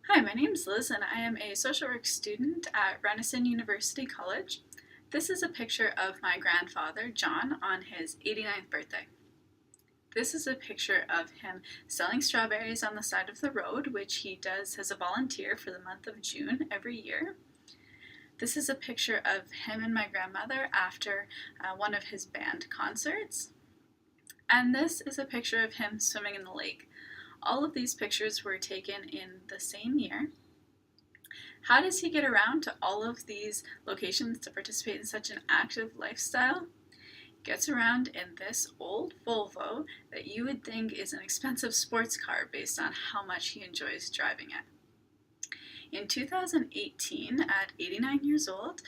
Hi, my name's Liz and I am a social work student at Renison University College. This is a picture of my grandfather, John, on his 89th birthday. This is a picture of him selling strawberries on the side of the road, which he does as a volunteer for the month of June every year. This is a picture of him and my grandmother after one of his band concerts. And this is a picture of him swimming in the lake. All of these pictures were taken in the same year. How does he get around to all of these locations to participate in such an active lifestyle? He gets around in this old Volvo that you would think is an expensive sports car based on how much he enjoys driving it. In 2018, at 89 years old,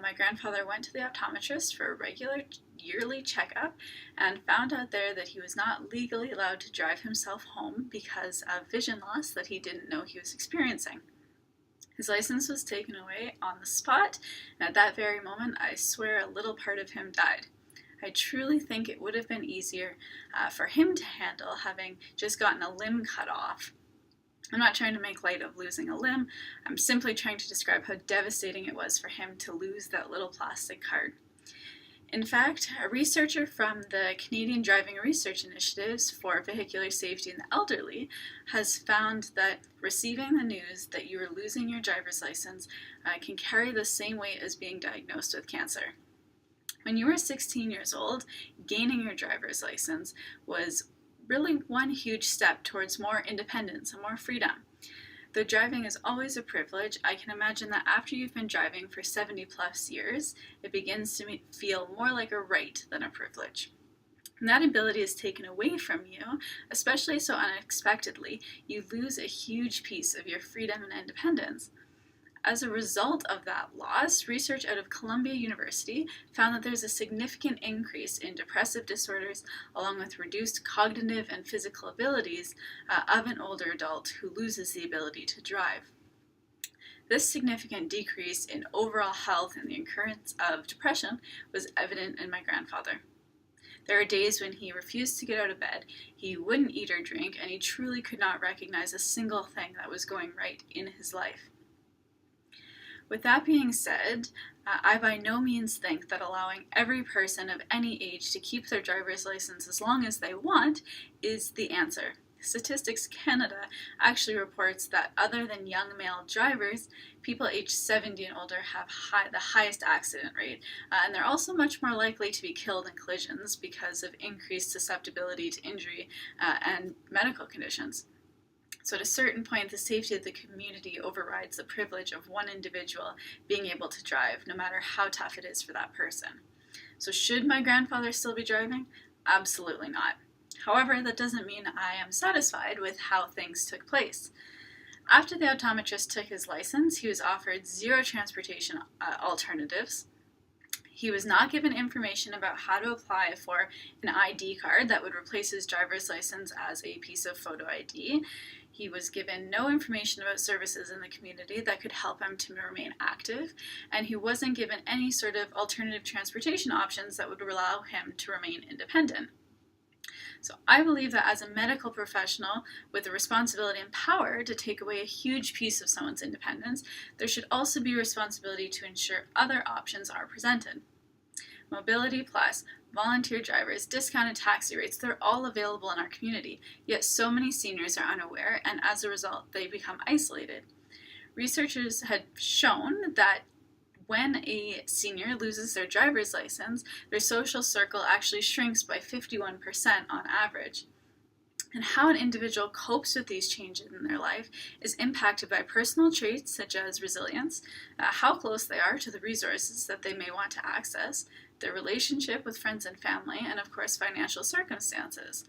my grandfather went to the optometrist for a regular yearly checkup and found out there that he was not legally allowed to drive himself home because of vision loss that he didn't know he was experiencing. His license was taken away on the spot, and at that very moment, I swear a little part of him died. I truly think it would have been easier for him to handle having just gotten a limb cut off. I'm not trying to make light of losing a limb, I'm simply trying to describe how devastating it was for him to lose that little plastic card. In fact, a researcher from the Canadian Driving Research Initiatives for Vehicular Safety in the Elderly has found that receiving the news that you are losing your driver's license can carry the same weight as being diagnosed with cancer. When you were 16 years old, gaining your driver's license was really one huge step towards more independence and more freedom. Though driving is always a privilege, I can imagine that after you've been driving for 70 plus years, it begins to feel more like a right than a privilege. When that ability is taken away from you, especially so unexpectedly, you lose a huge piece of your freedom and independence. As a result of that loss, research out of Columbia University found that there's a significant increase in depressive disorders along with reduced cognitive and physical abilities of an older adult who loses the ability to drive. This significant decrease in overall health and the occurrence of depression was evident in my grandfather. There are days when he refused to get out of bed, he wouldn't eat or drink, and he truly could not recognize a single thing that was going right in his life. With that being said, I by no means think that allowing every person of any age to keep their driver's license as long as they want is the answer. Statistics Canada actually reports that other than young male drivers, people aged 70 and older have the highest accident rate, and they're also much more likely to be killed in collisions because of increased susceptibility to injury and medical conditions. So at a certain point, the safety of the community overrides the privilege of one individual being able to drive, no matter how tough it is for that person. So should my grandfather still be driving? Absolutely not. However, that doesn't mean I am satisfied with how things took place. After the optometrist took his license, he was offered 0 transportation alternatives. He was not given information about how to apply for an ID card that would replace his driver's license as a piece of photo ID. He was given no information about services in the community that could help him to remain active, and he wasn't given any sort of alternative transportation options that would allow him to remain independent. So I believe that as a medical professional with the responsibility and power to take away a huge piece of someone's independence, there should also be responsibility to ensure other options are presented. Mobility Plus, volunteer drivers, discounted taxi rates, they're all available in our community, yet so many seniors are unaware, and as a result, they become isolated. Researchers had shown that when a senior loses their driver's license, their social circle actually shrinks by 51% on average. And how an individual copes with these changes in their life is impacted by personal traits such as resilience, how close they are to the resources that they may want to access, their relationship with friends and family, and of course financial circumstances.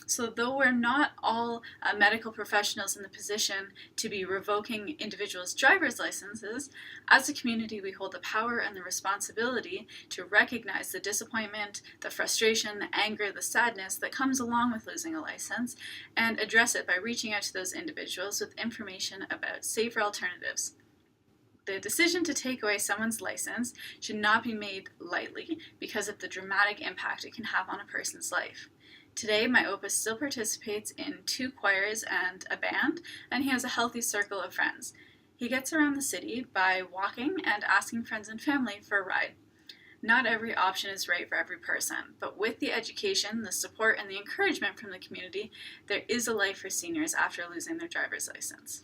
So though we're not all medical professionals in the position to be revoking individuals' driver's licenses, as a community we hold the power and the responsibility to recognize the disappointment, the frustration, the anger, the sadness that comes along with losing a license, and address it by reaching out to those individuals with information about safer alternatives. The decision to take away someone's license should not be made lightly because of the dramatic impact it can have on a person's life. Today, my Opus still participates in 2 choirs and a band, and he has a healthy circle of friends. He gets around the city by walking and asking friends and family for a ride. Not every option is right for every person, but with the education, the support, and the encouragement from the community, there is a life for seniors after losing their driver's license.